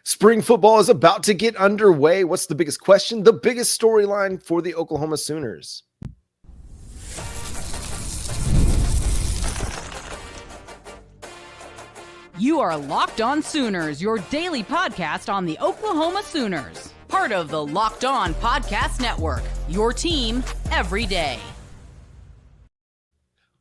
Spring football is about to get underway. What's the biggest question? The biggest storyline for the Oklahoma Sooners? You are Locked On Sooners, your daily podcast on the Oklahoma Sooners. Part of the Locked On Podcast Network, your team every day.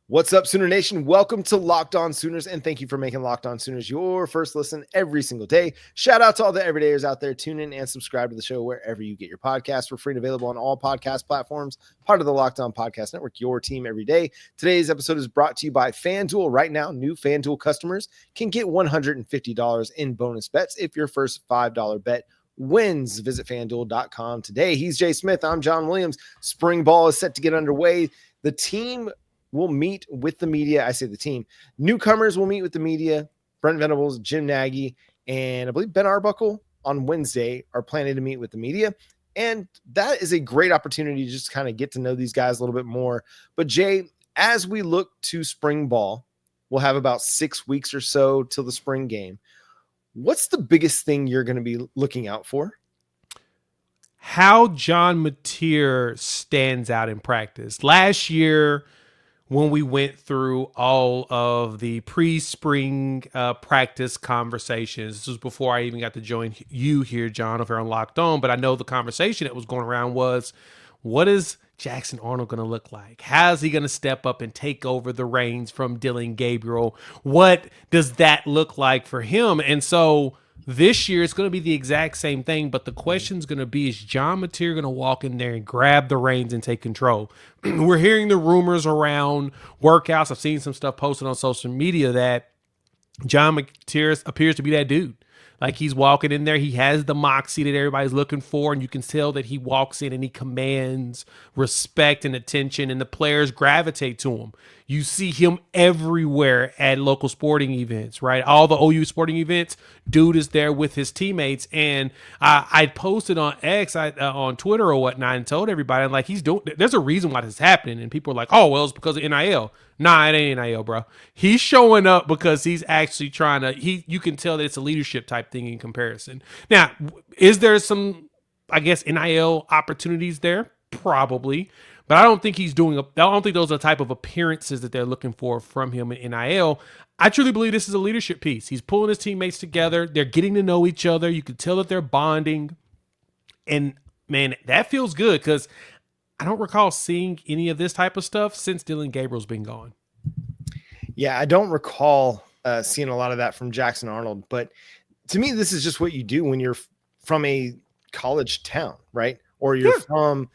What's up, Sooner Nation? Welcome to Locked On Sooners, and thank you for making Locked On Sooners your first listen every single day. Shout out to all the everydayers out there. Tune in and subscribe to the show wherever you get your podcasts. We're free and available on all podcast platforms, part of the Locked On Podcast Network, your team every day. Today's episode is brought to you by FanDuel. Right now, new FanDuel customers can get $150 in bonus bets if your first $5 bet wins. Visit FanDuel.com today. He's Jay Smith. I'm John Williams. Spring ball is set to get underway. The team will meet with the media. I say the team. Newcomers will meet with the media. Brent Venables, Jim Nagy, and I believe Ben Arbuckle on Wednesday are planning to meet with the media. And that is a great opportunity to just kind of get to know these guys a little bit more. But Jay, as we look to spring ball, we'll have about 6 weeks or so till the spring game. What's the biggest thing you're going to be looking out for? How John Mateer stands out in practice. Last year, when we went through all of the pre-spring practice conversations, this was before I even got to join you here, John, over on Locked On, but I know the conversation that was going around was, what is Jackson Arnold going to look like? How's he going to step up and take over the reins from Dillon Gabriel? What does that look like for him? And so this year, it's going to be the exact same thing, but the question's going to be, is John Mateer going to walk in there and grab the reins and take control? We're hearing the rumors around workouts. I've seen some stuff posted on social media that John Mateer appears to be that dude. Like, he's walking in there. He has the moxie that everybody's looking for, and you can tell that he walks in and he commands respect and attention, and the players gravitate to him. You see him everywhere at local sporting events, right? All the OU sporting events, dude is there with his teammates. And I posted on X, on Twitter or whatnot, and told everybody, like, there's a reason why this is happening. And people are like, oh, well, it's because of NIL. Nah, it ain't NIL, bro. He's showing up because he's actually trying to, you can tell that it's a leadership type thing in comparison. Now, is there some, I guess, NIL opportunities there? Probably. But I don't think I don't think those are the type of appearances that they're looking for from him in NIL. I truly believe this is a leadership piece. He's pulling his teammates together. They're getting to know each other. You can tell that they're bonding. And, man, that feels good because I don't recall seeing any of this type of stuff since Dillon Gabriel's been gone. Yeah, I don't recall seeing a lot of that from Jackson Arnold. But to me, this is just what you do when you're from a college town, right? Or you're from,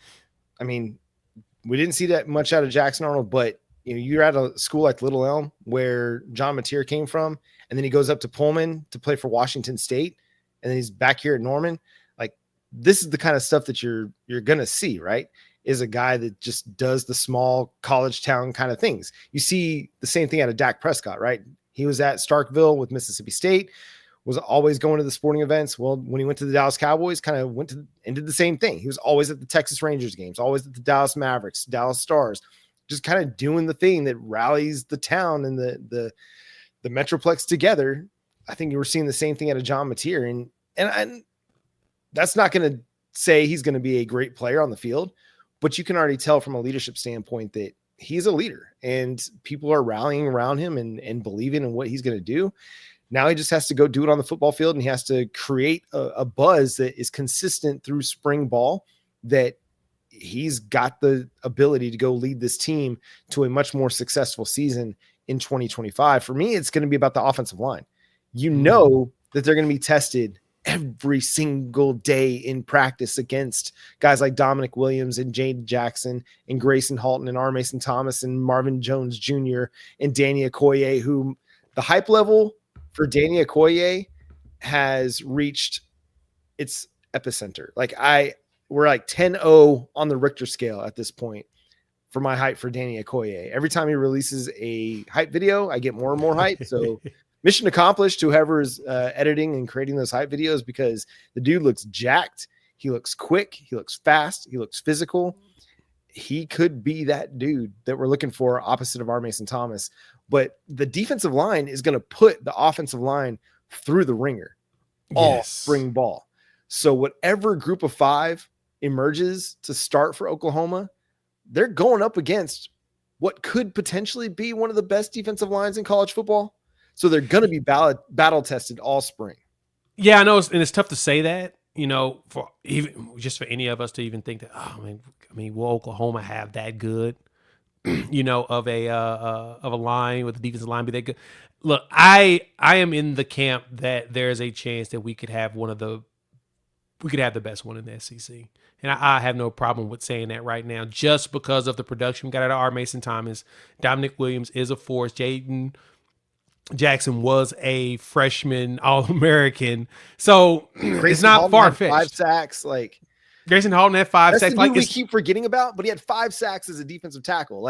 I mean, we didn't see that much out of Jackson Arnold, but you're at a school like Little Elm where John Mateer came from, and then he goes up to Pullman to play for Washington State, and then he's back here at Norman. Like, this is the kind of stuff that you're gonna see, right? Is a guy that just does the small college town kind of things. You see the same thing out of Dak Prescott, right? He was at Starkville with Mississippi State, was always going to the sporting events. Well, when he went to the Dallas Cowboys, kind of went to and did the same thing. He was always at the Texas Rangers games, always at the Dallas Mavericks, Dallas Stars, just kind of doing the thing that rallies the town and the Metroplex together. I think you were seeing the same thing out of John Mateer, and that's not going to say he's going to be a great player on the field, but you can already tell from a leadership standpoint that he's a leader and people are rallying around him and believing in what he's going to do. Now he just has to go do it on the football field, and he has to create a buzz that is consistent through spring ball, that he's got the ability to go lead this team to a much more successful season in 2025. For me, it's going to be about the offensive line. You know that they're going to be tested every single day in practice against guys like Dominic Williams and Jayden Jackson and Gracen Halton and Mason Thomas and Marvin Jones Jr. and Danny Okoye, who the hype level for Danny Okoye has reached its epicenter. We're like 10-0 on the Richter scale at this point for my hype for Danny Okoye. Every time he releases a hype video, I get more and more hype. So mission accomplished to whoever is editing and creating those hype videos, because the dude looks jacked. He looks quick. He looks fast. He looks physical. He could be that dude that we're looking for opposite of Mason Thomas. But the defensive line is going to put the offensive line through the ringer. all Yes. spring ball. So whatever group of 5 emerges to start for Oklahoma, they're going up against what could potentially be one of the best defensive lines in college football. So they're going to be battle tested all spring. Yeah, I know, and it's tough to say that, for any of us to even think that. Oh, will Oklahoma have that good, of a line with the defensive line be that good? Look, I am in the camp that there's a chance that we could have the best one in the SEC. And I have no problem with saying that right now, just because of the production we got out of R. Mason Thomas. Dominic Williams is a force. Jayden Jackson was a freshman All-American. So it's not far-fetched. 5 sacks. Gracen Halton had 5 that's sacks. The we keep forgetting about, but he had 5 sacks as a defensive tackle.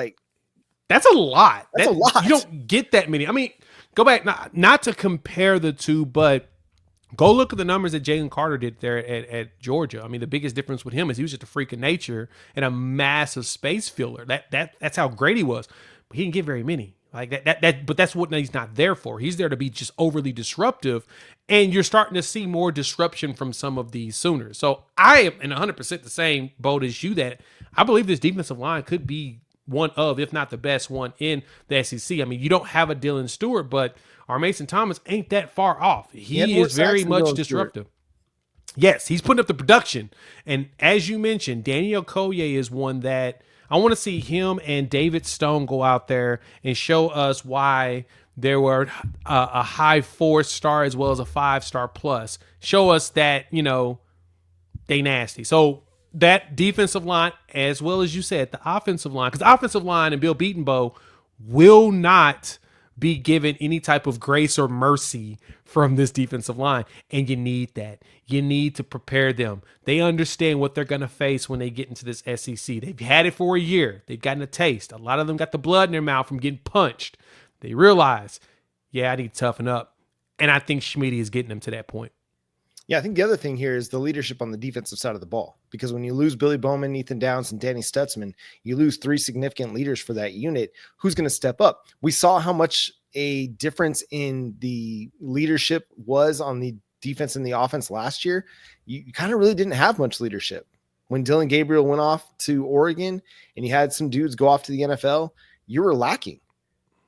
That's a lot. That's a lot. You don't get that many. I mean, go back, not to compare the two, but go look at the numbers that Jalen Carter did there at Georgia. I mean, the biggest difference with him is he was just a freak of nature and a massive space filler. That's how great he was. But he didn't get very many. But that's what he's not there for. He's there to be just overly disruptive. And you're starting to see more disruption from some of these Sooners. So I am in 100% the same boat as you, that I believe this defensive line could be one of, if not the best one in the SEC. I mean, you don't have a Dylan Stewart, but our Mason Thomas ain't that far off. He is very much disruptive. Yes, he's putting up the production. And as you mentioned, Daniel Okoye is one that I want to see him and David Stone go out there and show us why there were a high 4-star as well as a 5-star plus. Show us that, they nasty. So that defensive line, as well as you said, the offensive line, because the offensive line and Bill Beatonbow will not be given any type of grace or mercy from this defensive line. And you need that. You need to prepare them. They understand what they're going to face when they get into this SEC. They've had it for a year. They've gotten a taste. A lot of them got the blood in their mouth from getting punched. They realize, I need to toughen up. And I think Schmidt is getting them to that point. Yeah, I think the other thing here is the leadership on the defensive side of the ball, because when you lose Billy Bowman, Ethan Downs, and Danny Stutsman, you lose 3 significant leaders for that unit. Who's going to step up? We saw how much a difference in the leadership was on the defense and the offense last year. You kind of really didn't have much leadership. When Dillon Gabriel went off to Oregon and you had some dudes go off to the NFL, you were lacking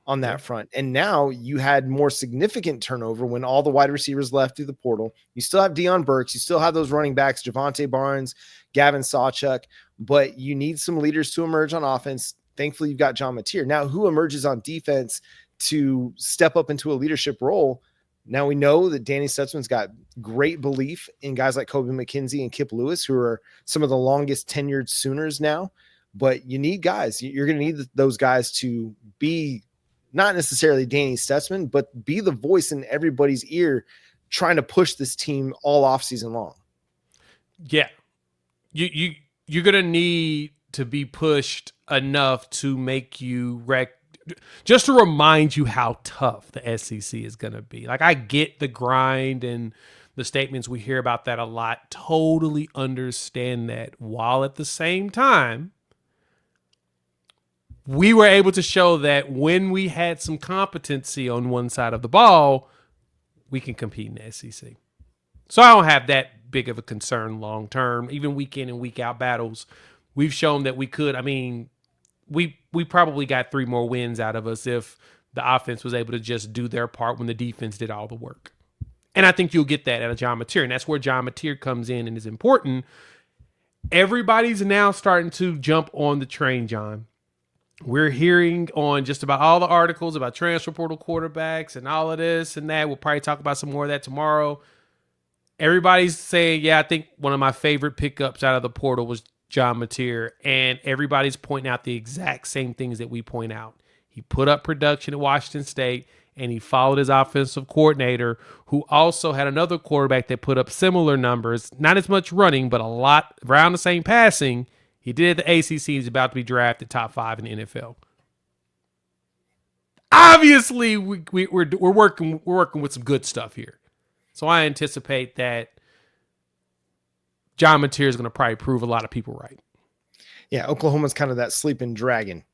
on that front. And now you had more significant turnover when all the wide receivers left through the portal. You still have Deion Burks. You still have those running backs, Javonte Barnes, Gavin Sawchuk, but you need some leaders to emerge on offense. Thankfully, you've got John Mateer. Now, who emerges on defense to step up into a leadership role? Now we know that Danny Stutsman's got great belief in guys like Kobe McKenzie and Kip Lewis, who are some of the longest tenured Sooners now, but you need guys. You're going to need those guys to be not necessarily Danny Stutsman, but be the voice in everybody's ear trying to push this team all off season long. Yeah. You're going to need to be pushed enough to make you just to remind you how tough the SEC is going to be. I get the grind and the statements we hear about that a lot. Totally understand that, while at the same time, we were able to show that when we had some competency on one side of the ball, we can compete in the SEC. So I don't have that big of a concern long term. Even week in and week out battles, we've shown that we could. I mean, we probably got 3 more wins out of us if the offense was able to just do their part when the defense did all the work. And I think you'll get that out of John Mateer. And that's where John Mateer comes in and is important. Everybody's now starting to jump on the train, John. We're hearing on just about all the articles about transfer portal quarterbacks and all of this and that. We'll probably talk about some more of that tomorrow. Everybody's saying, I think one of my favorite pickups out of the portal was John Mateer, and everybody's pointing out the exact same things that we point out. He put up production at Washington State, and he followed his offensive coordinator, who also had another quarterback that put up similar numbers, not as much running, but a lot around the same passing. He did at the ACC. He's about to be drafted top 5 in the NFL. Obviously, we're working with some good stuff here. So I anticipate that John Mateer is going to probably prove a lot of people right. Yeah, Oklahoma's kind of that sleeping dragon.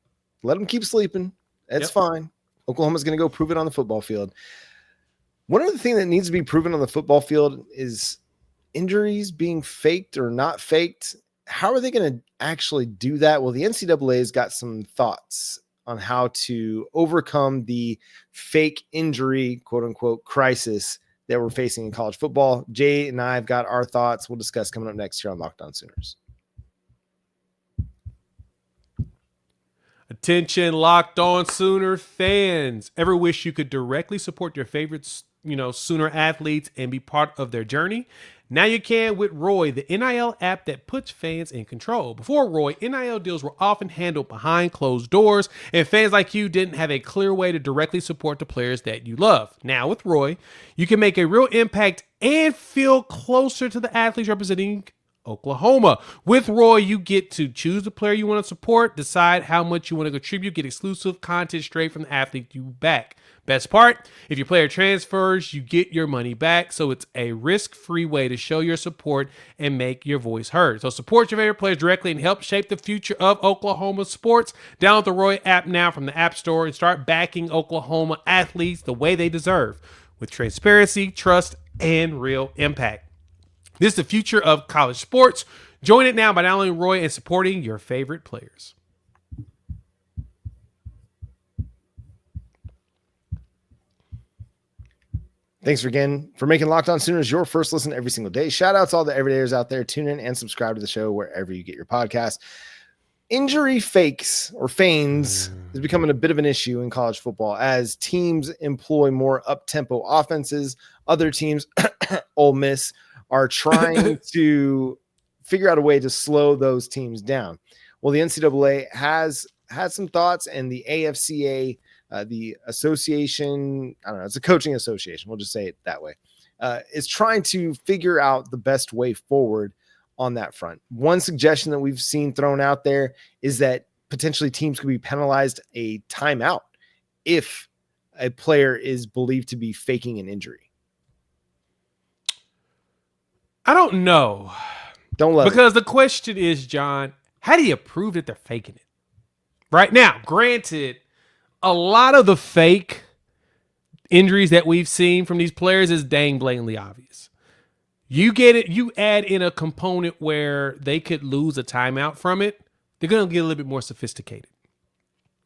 Let them keep sleeping. It's fine. Oklahoma's going to go prove it on the football field. One of the things that needs to be proven on the football field is injuries being faked or not faked. How are they going to actually do that? Well, the NCAA has got some thoughts on how to overcome the fake injury, quote unquote, crisis that we're facing in college football. Jay and I have got our thoughts. We'll discuss coming up next here on Locked On Sooners. Attention, Locked On Sooner fans. Ever wish you could directly support your favorite, Sooner athletes and be part of their journey? Now you can with Roy, the NIL app that puts fans in control. Before Roy, NIL deals were often handled behind closed doors, and fans like you didn't have a clear way to directly support the players that you love. Now with Roy, you can make a real impact and feel closer to the athletes representing Oklahoma. With Roy, you get to choose the player you want to support, decide how much you want to contribute, get exclusive content straight from the athlete you back. Best part, if your player transfers, you get your money back, so it's a risk-free way to show your support and make your voice heard. So support your favorite players directly and help shape the future of Oklahoma sports. Download the Roy app now from the App Store and start backing Oklahoma athletes the way they deserve, with transparency, trust, and real impact. This is the future of college sports. Join it now by downloading Roy and supporting your favorite players. Thanks again for making Locked On Sooners your first listen every single day. Shout out to all the everydayers out there. Tune in and subscribe to the show wherever you get your podcast. Injury fakes or feigns is becoming a bit of an issue in college football as teams employ more up-tempo offenses. Other teams, Ole Miss, are trying to figure out a way to slow those teams down. Well, the NCAA has had some thoughts, and the AFCA, the association, I don't know, it's a coaching association, we'll just say it that way, is trying to figure out the best way forward on that front. One suggestion that we've seen thrown out there is that potentially teams could be penalized a timeout if a player is believed to be faking an injury. I don't know. Don't love because the question is, John, how do you prove that they're faking it? Right now, granted, a lot of the fake injuries that we've seen from these players is dang blatantly obvious. You get it, you add in a component where they could lose a timeout from it, they're going to get a little bit more sophisticated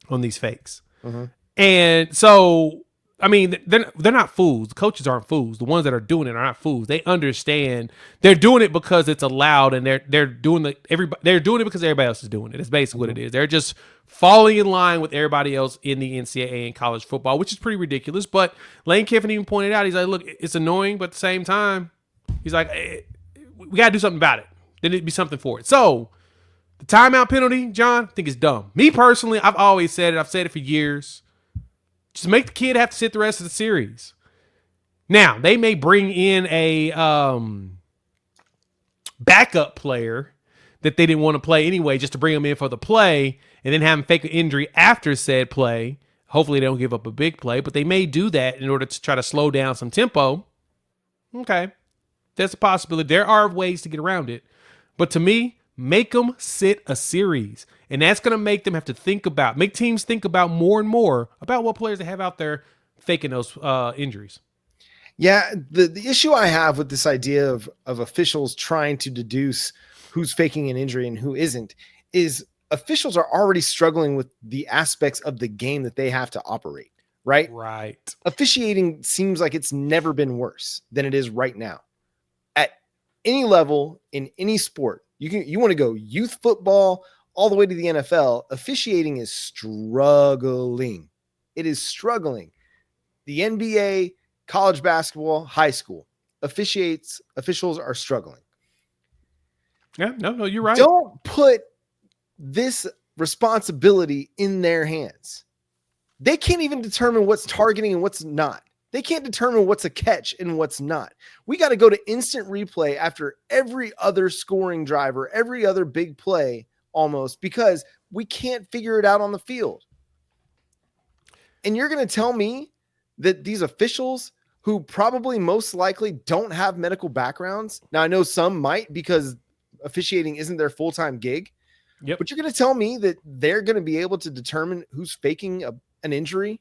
on these fakes. Mm-hmm. And so, I mean, they're not fools. The coaches aren't fools. The ones that are doing it are not fools. They understand they're doing it because it's allowed, and they're doing it because everybody else is doing it. It's basically what it is. They're just falling in line with everybody else in the NCAA and college football, which is pretty ridiculous. But Lane Kiffin even pointed out, he's like, look, it's annoying, but at the same time, he's like, hey, we got to do something about it. There needs to be something for it. So the timeout penalty, John, I think is dumb. Me personally, I've always said it. I've said it for years. Just make the kid have to sit the rest of the series. Now, they may bring in a backup player that they didn't want to play anyway, just to bring him in for the play and then have him fake an injury after said play. Hopefully they don't give up a big play, but they may do that in order to try to slow down some tempo. Okay, that's a possibility. There are ways to get around it. But to me, make them sit a series. And that's going to make them have to make teams think about more and more about what players they have out there faking those injuries. Yeah, the issue I have with this idea of officials trying to deduce who's faking an injury and who isn't is officials are already struggling with the aspects of the game that they have to operate, right? Right. Officiating seems like it's never been worse than it is right now. At any level, in any sport, you want to go youth football all the way to the NFL, officiating is struggling. It is struggling. The NBA, college basketball, high school, officials are struggling. Yeah, no, you're right. Don't put this responsibility in their hands. They can't even determine what's targeting and what's not. They can't determine what's a catch and what's not. We got to go to instant replay after every other scoring drive or every other big play almost because we can't figure it out on the field. And you're going to tell me that these officials who probably most likely don't have medical backgrounds. Now I know some might because officiating isn't their full-time gig. Yep. But you're going to tell me that they're going to be able to determine who's faking an injury?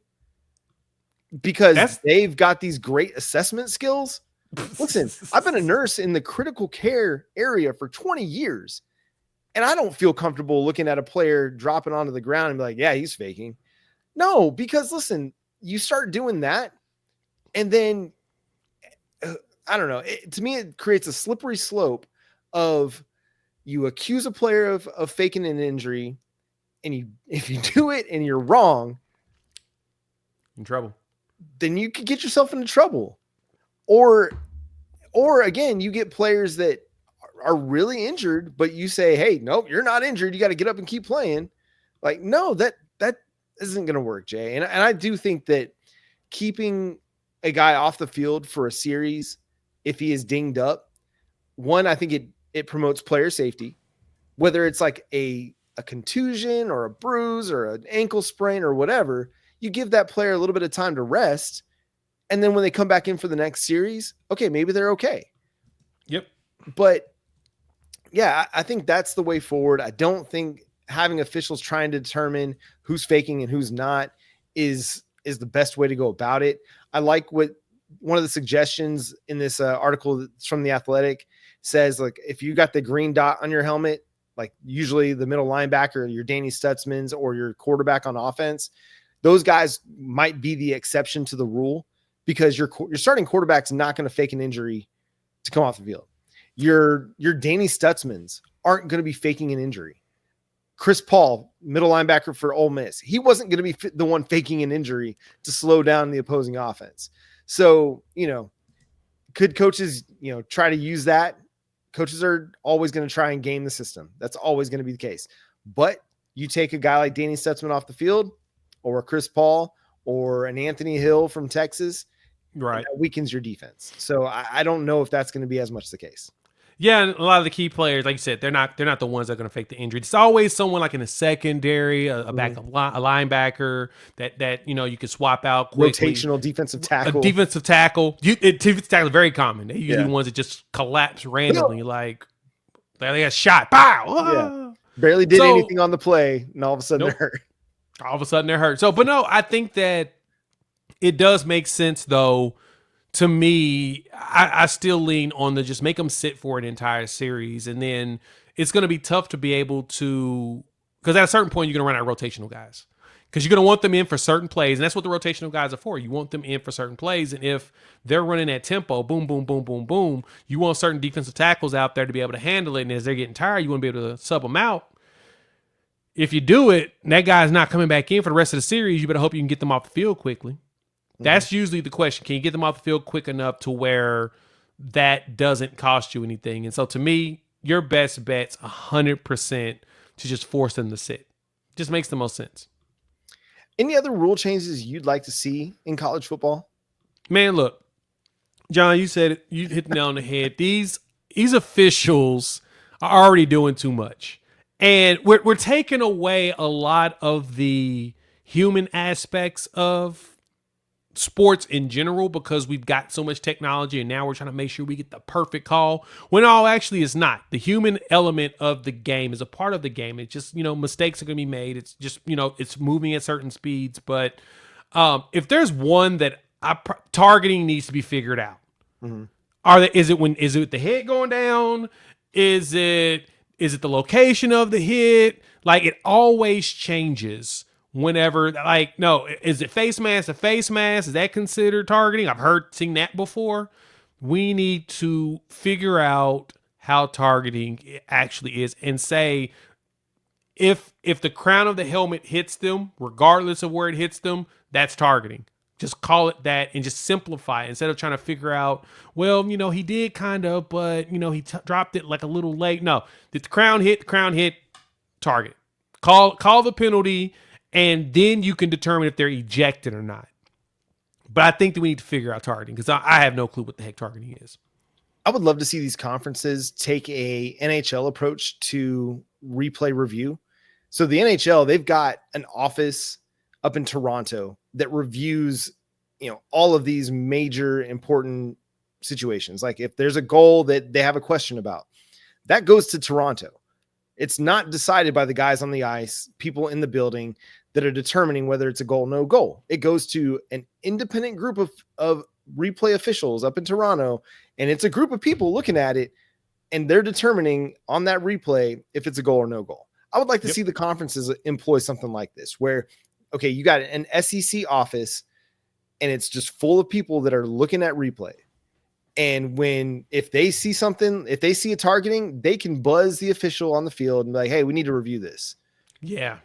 because they've got these great assessment skills. Listen, I've been a nurse in the critical care area for 20 years, and I don't feel comfortable looking at a player dropping onto the ground and be like, yeah, he's faking. No, because listen, you start doing that, and then I don't know. To me, it creates a slippery slope of you accuse a player of faking an injury, and if you do it and you're wrong, in trouble. Then you could get yourself into trouble. Or again, you get players that are really injured, but you say, hey, nope, you're not injured. You got to get up and keep playing. Like, no, that isn't going to work, Jay. And I do think that keeping a guy off the field for a series, if he is dinged up, one, I think it promotes player safety, whether it's like a contusion or a bruise or an ankle sprain or whatever. You give that player a little bit of time to rest. And then when they come back in for the next series, okay, maybe they're okay. Yep. But yeah, I think that's the way forward. I don't think having officials trying to determine who's faking and who's not is the best way to go about it. I like what one of the suggestions in this article that's from The Athletic says, like, if you got the green dot on your helmet, like usually the middle linebacker, your Danny Stutsmans or your quarterback on offense, those guys might be the exception to the rule, because your starting quarterback's not going to fake an injury to come off the field. Your Danny Stutsmans aren't going to be faking an injury. Chris Paul, middle linebacker for Ole Miss, he wasn't going to be the one faking an injury to slow down the opposing offense. So, could coaches, try to use that? Coaches are always going to try and game the system. That's always going to be the case. But you take a guy like Danny Stutsman off the field, or a Chris Paul, or an Anthony Hill from Texas, right? That weakens your defense. So I don't know if that's going to be as much the case. Yeah, and a lot of the key players, like you said, they're not the ones that are going to fake the injury. It's always someone like in the secondary, a linebacker that you can swap out quickly. Rotational defensive tackle. A defensive tackle. Defensive tackle is very common. They're usually the ones that just collapse randomly, like they got shot. Pow! Yeah. Barely did anything on the play, and all of a sudden they're hurt. All of a sudden they're hurt. So, but no, I think that it does make sense, though. To me, I still lean on the just make them sit for an entire series. And then it's going to be tough to be able to, because at a certain point, you're going to run out of rotational guys. Because you're going to want them in for certain plays. And that's what the rotational guys are for. You want them in for certain plays. And if they're running at tempo, boom, boom, boom, boom, boom, you want certain defensive tackles out there to be able to handle it. And as they're getting tired, you want to be able to sub them out. If you do it, and that guy's not coming back in for the rest of the series, you better hope you can get them off the field quickly. That's usually the question. Can you get them off the field quick enough to where that doesn't cost you anything? And so to me, your best bet's 100% to just force them to sit. Just makes the most sense. Any other rule changes you'd like to see in college football? Man, look, John, you said it. You hit the nail on the head. These officials are already doing too much. And we're taking away a lot of the human aspects of sports in general, because we've got so much technology and now we're trying to make sure we get the perfect call, when all actually is not. The human element of the game is a part of the game. It's just, mistakes are going to be made. It's just, it's moving at certain speeds. But if there's one that targeting needs to be figured out, is it the hit going down? Is it the location of the hit? Like, it always changes. Whenever, no, is it face mask to face mask? Is that considered targeting? I've seen that before. We need to figure out how targeting actually is, and say if the crown of the helmet hits them, regardless of where it hits them, that's targeting. Just call it that and just simplify it, instead of trying to figure out, well, he did kind of, but he dropped it like a little late. No, did the crown hit? Target. Call the penalty. And then you can determine if they're ejected or not. But I think that we need to figure out targeting, because I have no clue what the heck targeting is. I would love to see these conferences take a NHL approach to replay review. So the NHL, they've got an office up in Toronto that reviews, all of these major important situations. Like if there's a goal that they have a question about, that goes to Toronto. It's not decided by the guys on the ice, people in the building. that are determining whether it's a goal, no goal. It goes to an independent group of replay officials up in Toronto, and it's a group of people looking at it, and they're determining on that replay if it's a goal or no goal. I would like to see the conferences employ something like this, where, okay, you got an SEC office, and it's just full of people that are looking at replay. And if they see something, if they see a targeting, they can buzz the official on the field and be like, hey, we need to review this. Yeah.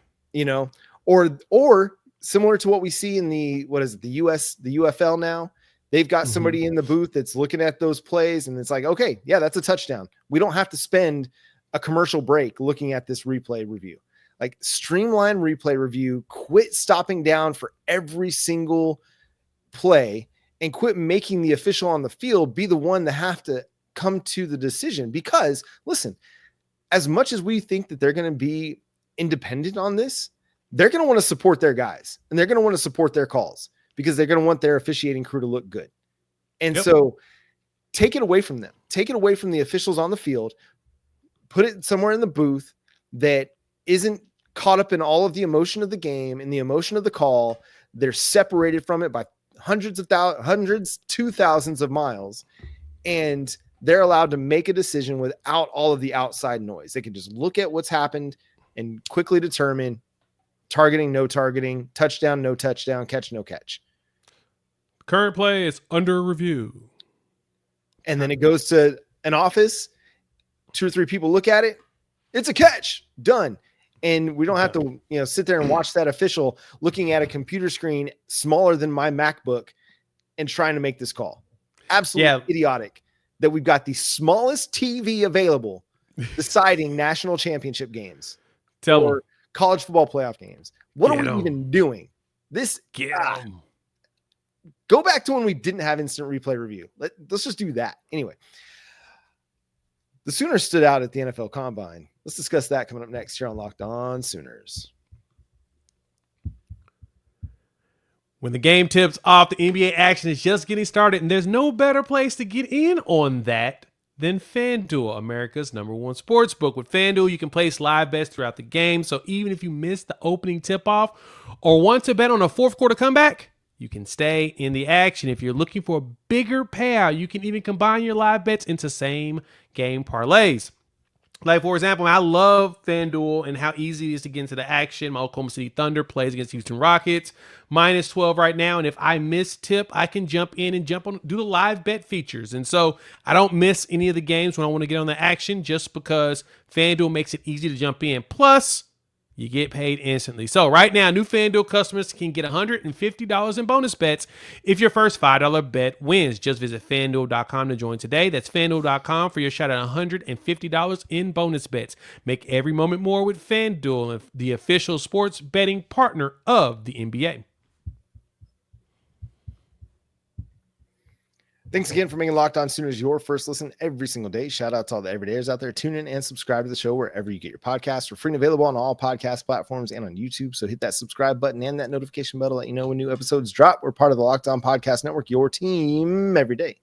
Or similar to what we see in the UFL now, they've got somebody in the booth that's looking at those plays, and it's like, okay, yeah, that's a touchdown. We don't have to spend a commercial break looking at this replay review. Like, streamline replay review, quit stopping down for every single play, and quit making the official on the field be the one to have to come to the decision. Because listen, as much as we think that they're going to be independent on this, they're going to want to support their guys, and they're going to want to support their calls, because they're going to want their officiating crew to look good. And so take it away from them. Take it away from the officials on the field. Put it somewhere in the booth that isn't caught up in all of the emotion of the game and the emotion of the call. They're separated from it by hundreds to thousands of miles, and they're allowed to make a decision without all of the outside noise. They can just look at what's happened and quickly determine targeting, no targeting, touchdown, no touchdown, catch, no catch. Current play is under review. And then it goes to an office, 2 or 3 people look at it. It's a catch, done. And we don't have to, sit there and watch that official looking at a computer screen smaller than my MacBook and trying to make this call. Absolutely idiotic that we've got the smallest TV available deciding national championship games or college football playoff games. What are we even doing? Go back to when we didn't have instant replay review. Let's just do that. Anyway, the Sooners stood out at the NFL Combine. Let's discuss that coming up next here on Locked On Sooners. When the game tips off, the NBA action is just getting started, and there's no better place to get in on that than FanDuel, America's #1 sports book. With FanDuel, you can place live bets throughout the game, so even if you miss the opening tip-off or want to bet on a fourth quarter comeback, you can stay in the action. If you're looking for a bigger payout, you can even combine your live bets into same-game parlays. Like, for example, I love FanDuel and how easy it is to get into the action. My Oklahoma City Thunder plays against Houston Rockets, -12 right now. And if I miss tip, I can jump in and do the live bet features. And so I don't miss any of the games when I want to get on the action, just because FanDuel makes it easy to jump in. Plus, you get paid instantly. So right now, new FanDuel customers can get $150 in bonus bets if your first $5 bet wins. Just visit FanDuel.com to join today. That's FanDuel.com for your shot at $150 in bonus bets. Make every moment more with FanDuel, the official sports betting partner of the NBA. Thanks again for making Locked On Sooners your first listen every single day. Shout out to all the everydayers out there. Tune in and subscribe to the show wherever you get your podcasts. We're free and available on all podcast platforms and on YouTube. So hit that subscribe button and that notification bell to let you know when new episodes drop. We're part of the Locked On Podcast Network, your team every day.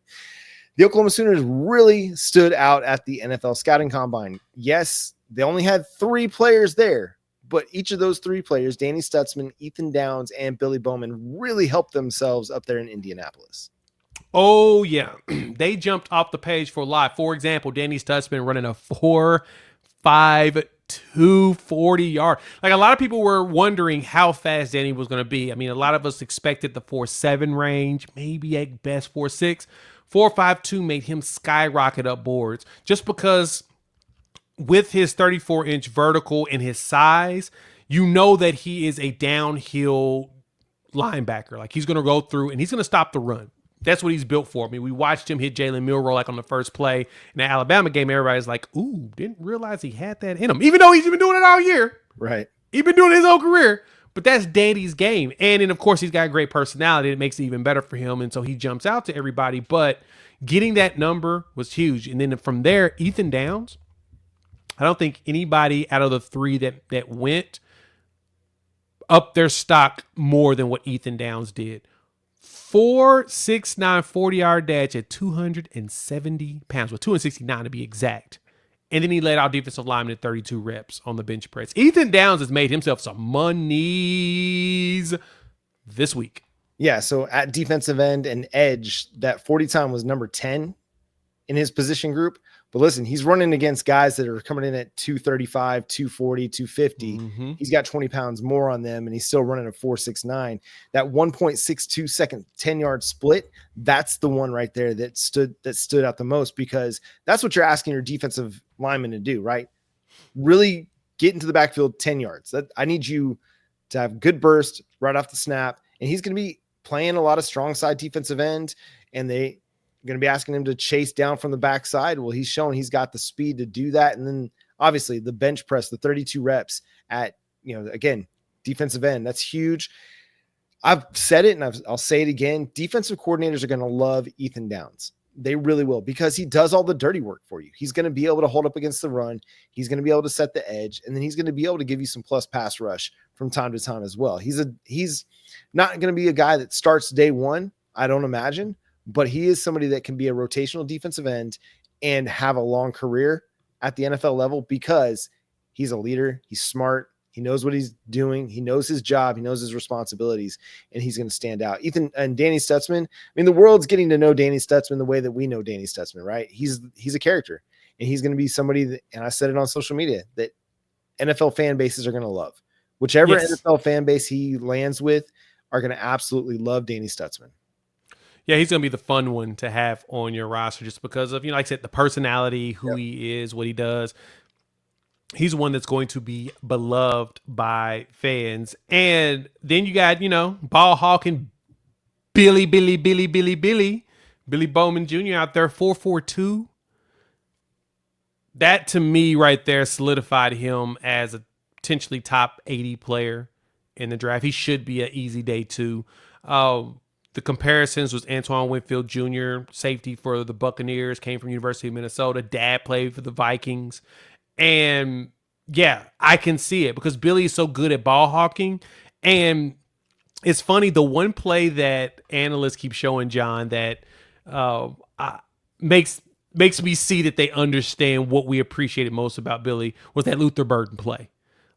The Oklahoma Sooners really stood out at the NFL Scouting Combine. Yes, they only had 3 players there, but each of those 3 players, Danny Stutsman, Ethan Downs, and Billy Bowman, really helped themselves up there in Indianapolis. Oh, yeah. They jumped off the page for live. For example, Danny Stutsman running a 4.52 40-yard. Like, a lot of people were wondering how fast Danny was going to be. I mean, a lot of us expected the 4.7 range, maybe at best 4.6. 4.52 made him skyrocket up boards, just because with his 34-inch vertical and his size, you know that he is a downhill linebacker. Like, he's going to go through and he's going to stop the run. That's what he's built for. I mean, we watched him hit Jalen Milroe like on the first play in the Alabama game. Everybody's like, ooh, didn't realize he had that in him. Even though he's been doing it all year. Right. He's been doing it his whole career. But that's Danny's game. And then, of course, he's got a great personality. It makes it even better for him. And so he jumps out to everybody. But getting that number was huge. And then from there, Ethan Downs, I don't think anybody out of the 3 that went up their stock more than what Ethan Downs did. 4.69 40-yard dash at 270 pounds, well, 269 to be exact. And then he led our defensive lineman at 32 reps on the bench press. Ethan Downs has made himself some monies this week. Yeah, so at defensive end and edge, that 40 time was number 10 in his position group. But listen, he's running against guys that are coming in at 235, 240, 250. Mm-hmm. He's got 20 pounds more on them, and he's still running a 4.69. That 1.62 second 10-yard split, that's the one right there that stood out the most, because that's what you're asking your defensive lineman to do, right? Really get into the backfield 10 yards. I need you to have good burst right off the snap, and he's going to be playing a lot of strong side defensive end, and they going to be asking him to chase down from the backside. Well, he's shown he's got the speed to do that. And then obviously the bench press, the 32 reps at, again, defensive end, that's huge. I've said it and I'll say it again. Defensive coordinators are going to love Ethan Downs. They really will, because he does all the dirty work for you. He's going to be able to hold up against the run. He's going to be able to set the edge, and then he's going to be able to give you some plus pass rush from time to time as well. He's not going to be a guy that starts day one, I don't imagine, but he is somebody that can be a rotational defensive end and have a long career at the NFL level, because he's a leader. He's smart. He knows what he's doing. He knows his job. He knows his responsibilities, and he's going to stand out. Ethan and Danny Stutsman. I mean, the world's getting to know Danny Stutsman the way that we know Danny Stutsman, right? He's a character, and he's going to be somebody that, and I said it on social media, that NFL fan bases are going to love. Whichever NFL fan base he lands with are going to absolutely love Danny Stutsman. Yeah, he's going to be the fun one to have on your roster just because of, like I said, the personality, who he is, what he does. He's one that's going to be beloved by fans. And then you got, ball hawking Billy Bowman Jr. out there, 4.42. That, to me, right there, solidified him as a potentially top 80 player in the draft. He should be an easy day two. The comparisons was Antoine Winfield Jr., safety for the Buccaneers, came from University of Minnesota. Dad played for the Vikings. And, yeah, I can see it because Billy is so good at ball hawking. And it's funny, the one play that analysts keep showing, John, that makes me see that they understand what we appreciated most about Billy was that Luther Burden play.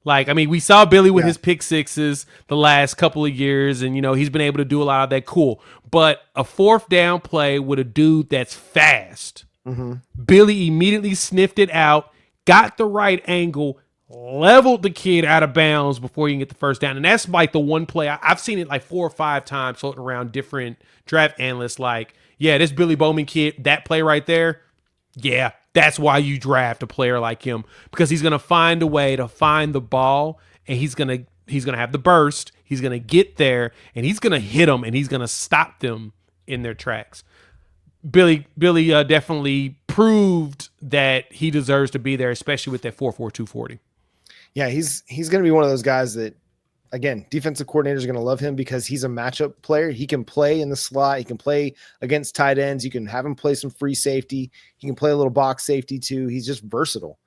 Like, I mean, we saw Billy with his pick sixes the last couple of years, and, he's been able to do a lot of that. Cool. But a fourth down play with a dude that's fast. Mm-hmm. Billy immediately sniffed it out, got the right angle, leveled the kid out of bounds before you can get the first down. And that's like the one play. I've seen it like 4 or 5 times floating around different draft analysts. Like, yeah, this Billy Bowman kid, that play right there, yeah, that's why you draft a player like him, because he's going to find a way to find the ball, and he's going to have the burst. He's going to get there, and he's going to hit them, and he's going to stop them in their tracks. Billy definitely proved that he deserves to be there, especially with that 4.42 40. Yeah, he's going to be one of those guys that, again, defensive coordinators are going to love him because he's a matchup player. He can play in the slot. He can play against tight ends. You can have him play some free safety. He can play a little box safety too. He's just versatile.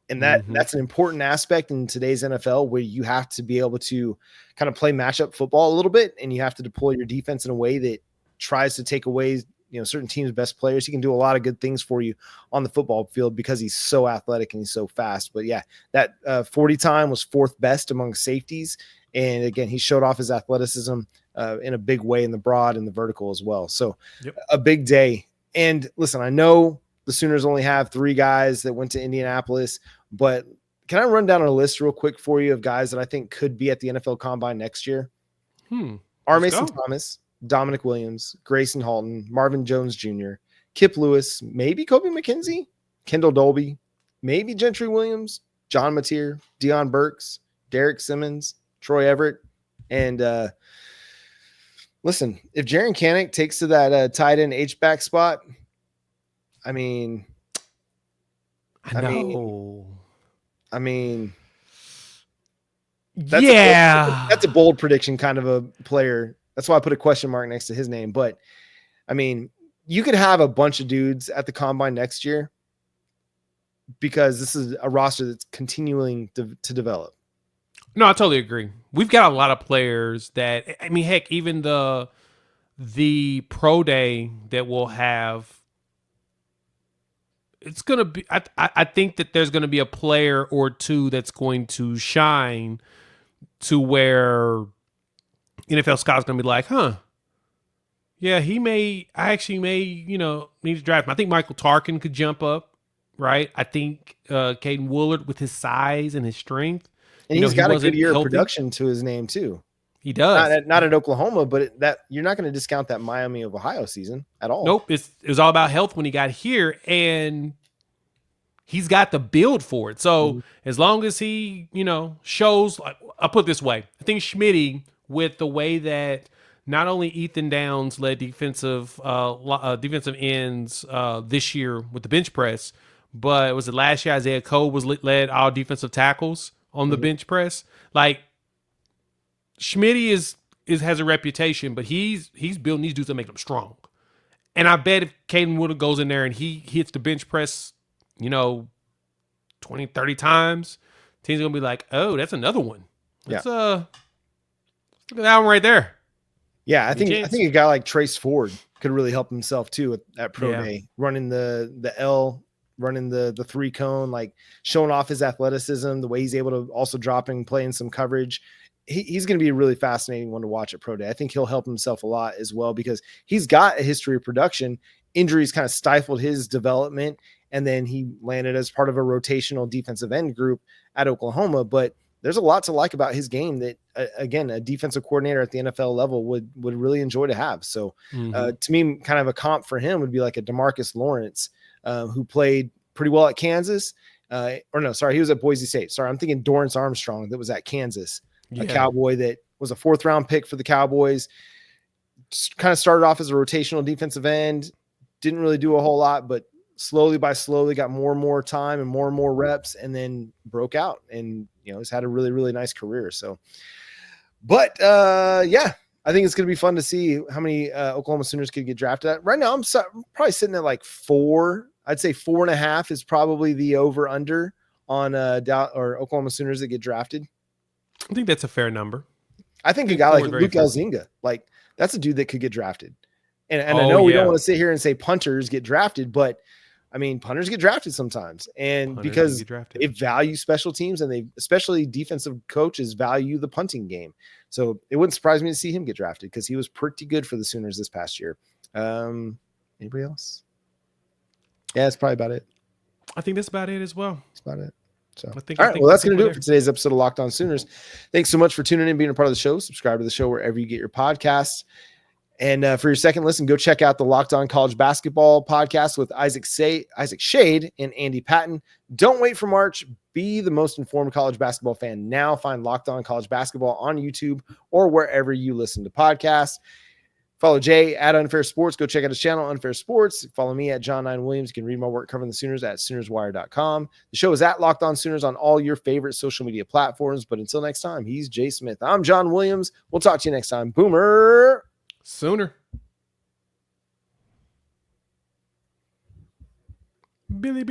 And that's an important aspect in today's NFL, where you have to be able to kind of play matchup football a little bit, and you have to deploy your defense in a way that tries to take away certain teams' best players. He can do a lot of good things for you on the football field because he's so athletic and he's so fast. But yeah, that 40 time was 4th best among safeties. And again, he showed off his athleticism in a big way in the broad and the vertical as well. So a big day. And listen, I know the Sooners only have 3 guys that went to Indianapolis, but can I run down a list real quick for you of guys that I think could be at the NFL Combine next year? R. Mason Thomas, Dominic Williams, Gracen Halton, Marvin Jones Jr., Kip Lewis, maybe Kobe McKenzie, Kendall Dolby, maybe Gentry Williams, John Mateer, Deion Burks, Derek Simmons, Troy Everett. And listen, if Jaren Kanak takes to that tight end H-back spot, I mean, that's a bold prediction, kind of a player. That's why I put a question mark next to his name. But I mean, you could have a bunch of dudes at the Combine next year because this is a roster that's continuing to develop. No, I totally agree. We've got a lot of players that, I mean, heck, even the pro day that we'll have it's going to be, I think that there's going to be a player or two that's going to shine to where NFL scouts going to be like, yeah, I actually may, need to draft him. I think Michael Tarkin could jump up, right? I think Caden Woolard with his size and his strength. And he's got a good year healthy. of production to his name too. He does. Not at Oklahoma, but that you're not going to discount that Miami of Ohio season at all. Nope. It was all about health when he got here, and he's got the build for it. So as long as he, shows, like, I'll put it this way. I think Schmitty, with the way that not only Ethan Downs led defensive ends this year with the bench press, but was it last year Isaiah Cole led all defensive tackles on the bench press? Like, Schmitty has a reputation, but he's building these dudes to make them strong. And I bet if Caden Woodard goes in there and he hits the bench press, 20, 30 times, team's gonna be like, oh, that's another one. Let's look at that one right there. Yeah, I think a guy like Trace Ford could really help himself too at Pro Day, running the L, running the 3-cone, like showing off his athleticism, the way he's able to also drop and play in some coverage. He's going to be a really fascinating one to watch at Pro Day. I think he'll help himself a lot as well because he's got a history of production. Injuries kind of stifled his development, and then he landed as part of a rotational defensive end group at Oklahoma. But there's a lot to like about his game that, again, a defensive coordinator at the NFL level would really enjoy to have. So to me, kind of a comp for him would be like a DeMarcus Lawrence, who played pretty well at Kansas. He was at Boise State. Sorry, I'm thinking Dorrance Armstrong that was at Kansas. A Cowboy that was a 4th-round pick for the Cowboys, just kind of started off as a rotational defensive end, didn't really do a whole lot, but slowly got more and more time and more reps, and then broke out and, has had a really, really nice career. So, but I think it's going to be fun to see how many Oklahoma Sooners could get drafted at. Right now, I'm probably sitting at like 4. I'd say 4.5 is probably the over-under on Oklahoma Sooners that get drafted. I think that's a fair number. I think a guy like Luke Elzinga, like that's a dude that could get drafted. And I know we don't want to sit here and say punters get drafted, but I mean, punters get drafted sometimes. And because they value special teams and especially defensive coaches value the punting game. So it wouldn't surprise me to see him get drafted because he was pretty good for the Sooners this past year. Anybody else? Yeah, that's probably about it. I think that's about it as well. That's about it. So, all right. Well, that's going to do it for today's episode of Locked On Sooners. Thanks so much for tuning in and being a part of the show. Subscribe to the show wherever you get your podcasts. And for your second listen, go check out the Locked On College Basketball podcast with Isaac Shade and Andy Patton. Don't wait for March. Be the most informed college basketball fan now. Find Locked On College Basketball on YouTube or wherever you listen to podcasts. Follow Jay at Unfair Sports. Go check out his channel, Unfair Sports. Follow me at John 9 Williams. You can read my work covering the Sooners at SoonersWire.com. The show is at Locked On Sooners on all your favorite social media platforms. But until next time, he's Jay Smith. I'm John Williams. We'll talk to you next time. Boomer Sooner. Billy.